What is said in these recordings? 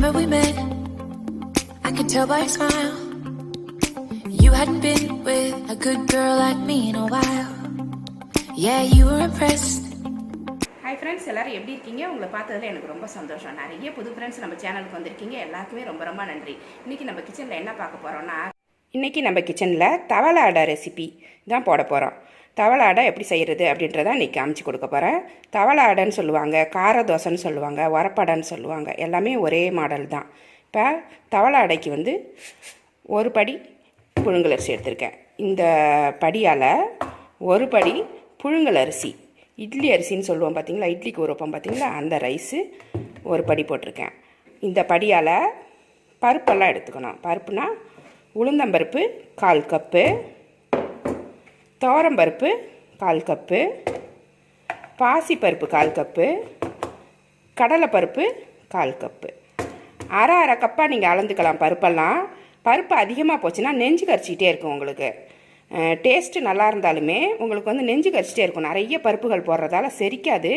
Remember we met, I could tell by your smile. You hadn't been with a good girl like me in a while. Yeah, you were impressed. Hi friends, எல்லோரும் எப்படி இருக்கீங்க? உங்களை பார்த்ததில் எனக்கு ரொம்ப சந்தோஷம். நிறைய புது ஃப்ரெண்ட்ஸ் நம்ம சேனலுக்கு வந்திருக்கீங்க. எல்லாருக்குமே ரொம்ப ரொம்ப நன்றி. இன்றைக்கி நம்ம கிச்சனில் என்ன பார்க்க போகிறோன்னா, இன்றைக்கி நம்ம கிச்சனில் தவளை அடை ரெசிபி தான் போட போகிறோம். தவளை அடை எப்படி செய்கிறது அப்படின்றத இன்றைக்கி காமிச்சு கொடுக்க போகிறேன். தவளை அடைன்னு சொல்லுவாங்க, கார தோசைன்னு சொல்லுவாங்க, உரப்படைன்னு சொல்லுவாங்க. எல்லாமே ஒரே மாடல் தான். இப்போ தவளை அடைக்கு வந்து ஒரு படி புழுங்கலரிசி எடுத்திருக்கேன். இந்த படியால் ஒரு படி புழுங்கலரிசி, இட்லி அரிசின்னு சொல்லுவோம் பார்த்தீங்களா, இட்லிக்கு உரைப்போம் பார்த்தீங்களா, அந்த ரைஸு ஒரு படி போட்டிருக்கேன். இந்த படியால் பருப்பெல்லாம் எடுத்துக்கணும். பருப்புனா உளுந்தம்பருப்பு 1/4 கப்பு, துவரம்பருப்பு 1/4 கப்பு, பாசிப்பருப்பு 1/4 கப்பு, கடலைப்பருப்பு 1/4 கப்பு. அரை கப்பாக நீங்கள் அளந்துக்கலாம் பருப்பெல்லாம். பருப்பு அதிகமாக போச்சுன்னா நெஞ்சு கரிச்சிக்கிட்டே இருக்கும். உங்களுக்கு டேஸ்ட்டு நல்லா இருந்தாலுமே உங்களுக்கு வந்து நெஞ்சு கரிச்சிட்டே இருக்கும். நிறைய பருப்புகள் போடுறதால செரிக்காது.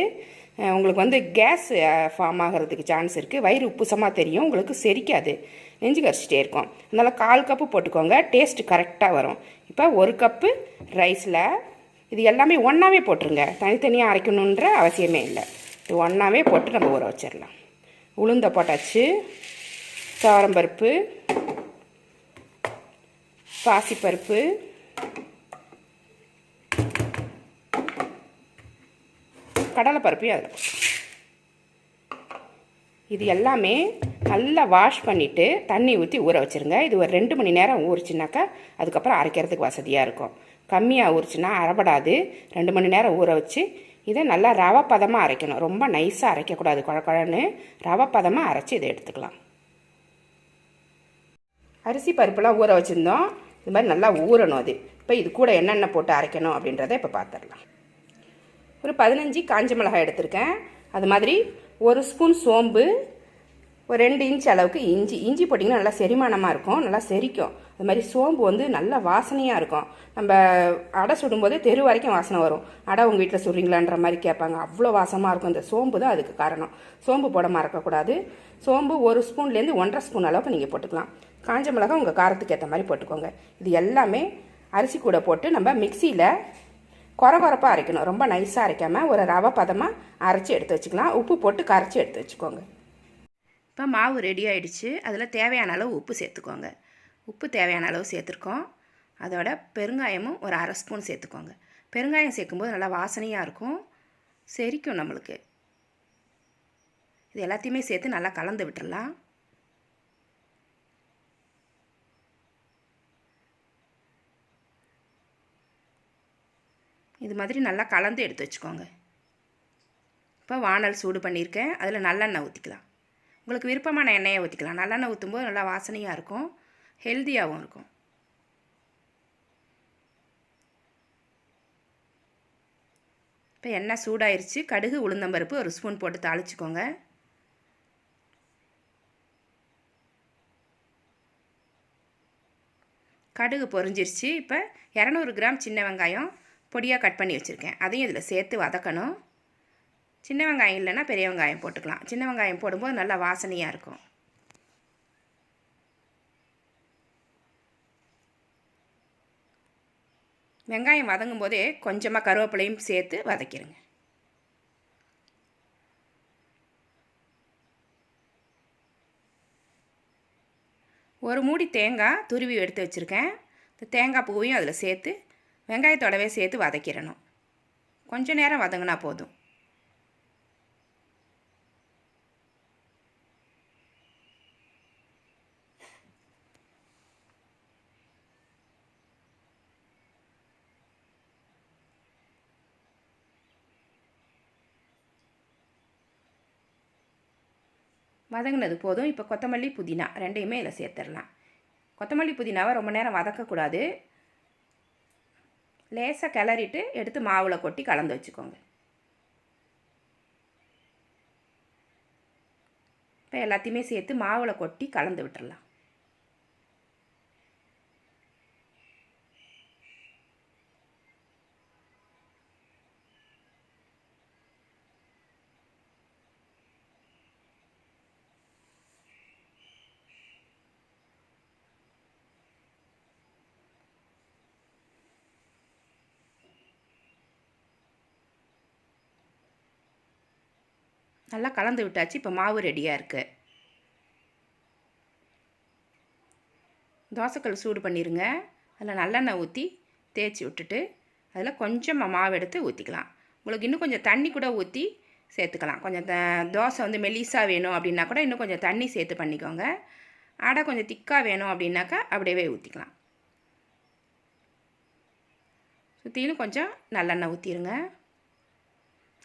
உங்களுக்கு வந்து கேஸ் ஃபார்ம் ஆகிறதுக்கு சான்ஸ் இருக்குது. வயிறு உப்புசமாக தெரியும், உங்களுக்கு செரிக்காது, நெஞ்சு கரிச்சிட்டே இருக்கும். அதனால் 1/4 கப்பு போட்டுக்கோங்க, டேஸ்ட்டு கரெக்டாக வரும். இப்போ 1 கப்பு ரைஸில் இது எல்லாமே ஒன்றாவே போட்டுருங்க, தனித்தனியாக அரைக்கணுன்ற அவசியமே இல்லை. இது ஒன்றாவே போட்டு நம்ம ஊற வச்சிடலாம். உளுந்தை போட்டாச்சு, துவரம்பருப்பு, பாசிப்பருப்பு, கடலைப்பருப்பையும் அதில் இது எல்லாமே நல்லா வாஷ் பண்ணிவிட்டு தண்ணி ஊற்றி ஊற வச்சுருங்க. இது ஒரு 2 மணி நேரம் ஊறிச்சுனாக்கா அதுக்கப்புறம் அரைக்கிறதுக்கு வசதியாக இருக்கும். கம்மியாக ஊறிச்சுன்னா அரைப்படாது. 2 மணி நேரம் ஊற வச்சு இதை நல்லா ரவை பதமாக அரைக்கணும். ரொம்ப நைஸாக அரைக்கக்கூடாது, குழன்னு ரவை பதமாக அரைச்சி இதை எடுத்துக்கலாம். அரிசி பருப்புலாம் ஊற வச்சுருந்தோம், இது மாதிரி நல்லா ஊறணும். அது இப்போ இது கூட என்னென்ன போட்டு அரைக்கணும் அப்படின்றத இப்போ பார்த்துடலாம். ஒரு 15 காஞ்ச மிளகாய் எடுத்திருக்கேன். அது மாதிரி 1 ஸ்பூன் சோம்பு, ஒரு 2 இன்ச் அளவுக்கு இஞ்சி போட்டிங்கன்னா நல்லா செரிமானமாக இருக்கும், நல்லா செரிக்கும். அது மாதிரி சோம்பு வந்து நல்லா வாசனையாக இருக்கும். நம்ம அடை சுடும்போதே தெரு வரைக்கும் வாசனை வரும். அடை உங்கள் வீட்டில் சுடுறீங்களான்ற மாதிரி கேட்பாங்க, அவ்வளோ வாசமாக இருக்கும். இந்த சோம்பு தான் அதுக்கு காரணம். சோம்பு போட மறக்கக்கூடாது. சோம்பு 1 ஸ்பூன்லேருந்து 1.5 ஸ்பூன் அளவுக்கு நீங்கள் போட்டுக்கலாம். காஞ்ச மிளகாய் உங்கள் காரத்துக்கு ஏற்ற மாதிரி போட்டுக்கோங்க. இது எல்லாமே அரிசி கூட போட்டு நம்ம மிக்சியில் கொரப்பாக அரைக்கணும். ரொம்ப நைஸாக அரைக்காமல் ஒரு ரவை பதமாக அரைச்சி எடுத்து வச்சுக்கலாம். உப்பு போட்டு கரைச்சி எடுத்து வச்சுக்கோங்க. இப்போ மாவு ரெடி ஆகிடுச்சு. அதில் தேவையான அளவு உப்பு சேர்த்துக்கோங்க. உப்பு தேவையான அளவு சேர்த்துருக்கோம். அதோட பெருங்காயமும் ஒரு 1/2 ஸ்பூன் சேர்த்துக்கோங்க. பெருங்காயம் சேர்க்கும்போது நல்லா வாசனையாக இருக்கும், செரிக்கும் நம்மளுக்கு. இது எல்லாத்தையுமே சேர்த்து நல்லா கலந்து விட்டுடலாம். இது மாதிரி நல்லா கலந்து எடுத்து வச்சுக்கோங்க. இப்போ வானல் சூடு பண்ணியிருக்கேன், அதில் நல்லெண்ணெய் ஊற்றிக்கலாம். உங்களுக்கு விருப்பமான எண்ணெயை ஊற்றிக்கலாம். நல்லெண்ணெய் ஊற்றும்போது நல்லா வாசனையாக இருக்கும், ஹெல்த்தியாகவும் இருக்கும். இப்போ எண்ணெய் சூடாயிருச்சு. கடுகு உளுந்தம்பருப்பு 1 ஸ்பூன் போட்டு தாளிச்சுக்கோங்க. கடுகு பொரிஞ்சிருச்சு. இப்போ 200 கிராம் சின்ன வெங்காயம் பொடியாக கட் பண்ணி வச்சுருக்கேன், அதையும் இதில் சேர்த்து வதக்கணும். சின்ன வெங்காயம் இல்லைன்னா பெரிய வெங்காயம் போட்டுக்கலாம். சின்ன வெங்காயம் போடும்போது நல்லா வாசனையாக இருக்கும். வெங்காயம் வதங்கும் போதே கொஞ்சமாக கருவேப்பிலையும் சேர்த்து வதக்கிடுங்க. ஒரு மூடி தேங்காய் துருவி எடுத்து வச்சுருக்கேன். இந்த தேங்காய் பூவையும் அதில் சேர்த்து வெங்காயத்தோடவே சேர்த்து வதக்கிடணும். கொஞ்சம் நேரம் வதங்கினா போதும். வதங்கினது போதும். இப்போ கொத்தமல்லி புதினா ரெண்டையுமே இதில் சேர்த்துடலாம். கொத்தமல்லி புதினாவை ரொம்ப நேரம் வதக்கக்கூடாது. லேசாக கிளறிட்டு எடுத்து மாவில் கொட்டி கலந்து வச்சுக்கோங்க. இப்போ எல்லாத்தையுமே சேர்த்து மாவில் கொட்டி கலந்து விட்டுடலாம். நல்லா கலந்து விட்டாச்சு. இப்போ மாவு ரெடியாக இருக்குது. தோசைக்கல் சூடு பண்ணிடுங்க. அதில் நல்லெண்ணெய் ஊற்றி தேய்ச்சி விட்டுட்டு அதில் கொஞ்சமாக மாவு எடுத்து ஊற்றிக்கலாம். உங்களுக்கு இன்னும் கொஞ்சம் தண்ணி கூட ஊற்றி சேர்த்துக்கலாம். கொஞ்சம் தோசை வந்து மெலிசாக வேணும் அப்படின்னா கூட இன்னும் கொஞ்சம் தண்ணி சேர்த்து பண்ணிக்கோங்க. அடை கொஞ்சம் திக்காக வேணும் அப்படின்னாக்கா அப்படியே ஊற்றிக்கலாம். சுற்றிலும் கொஞ்சம் நல்லெண்ணெய் ஊற்றிடுங்க.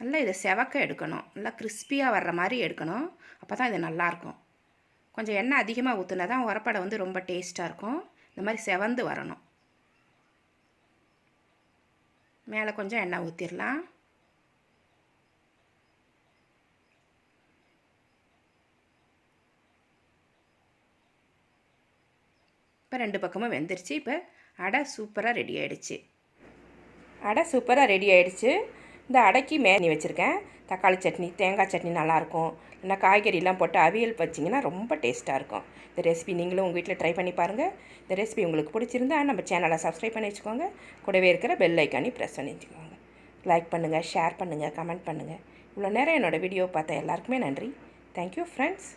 நல்லா இதை செவக்க எடுக்கணும். நல்லா கிறிஸ்பியாக வர்ற மாதிரி எடுக்கணும். அப்போ தான் இது நல்லாயிருக்கும். கொஞ்சம் எண்ணெய் அதிகமாக ஊற்றுனா தான் உரப்படை வந்து ரொம்ப டேஸ்ட்டாக இருக்கும். இந்த மாதிரி செவந்து வரணும். மேலே கொஞ்சம் எண்ணெய் ஊற்றிடலாம். இப்போ 2 பக்கமும் வெந்துருச்சு. இப்போ அடை சூப்பராக ரெடி ஆகிடுச்சு. அடை சூப்பராக ரெடி ஆகிடுச்சு. இந்த அடைக்கு மேனி வச்சுருக்கேன். தக்காளி சட்னி, தேங்காய் சட்னி நல்லாயிருக்கும். இல்லைனா காய்கறிலாம் போட்டு அவியல் வச்சிங்கன்னா ரொம்ப டேஸ்ட்டாக இருக்கும். இந்த ரெசிபி நீங்களும் உங்கள் வீட்டில் ட்ரை பண்ணி பாருங்கள். இந்த ரெசிபி உங்களுக்கு பிடிச்சிருந்தா நம்ம சேனலை சப்ஸ்கிரைப் பண்ணி வச்சுக்கோங்க. கூடவே இருக்கிற பெல் ஐக்கானி ப்ரெஸ் பண்ணி வச்சுக்கோங்க. லைக் பண்ணுங்கள், ஷேர் பண்ணுங்கள், கமெண்ட் பண்ணுங்கள். இவ்வளோ நேரம் என்னோடய வீடியோ பார்த்த எல்லாருக்குமே நன்றி. Thank you friends.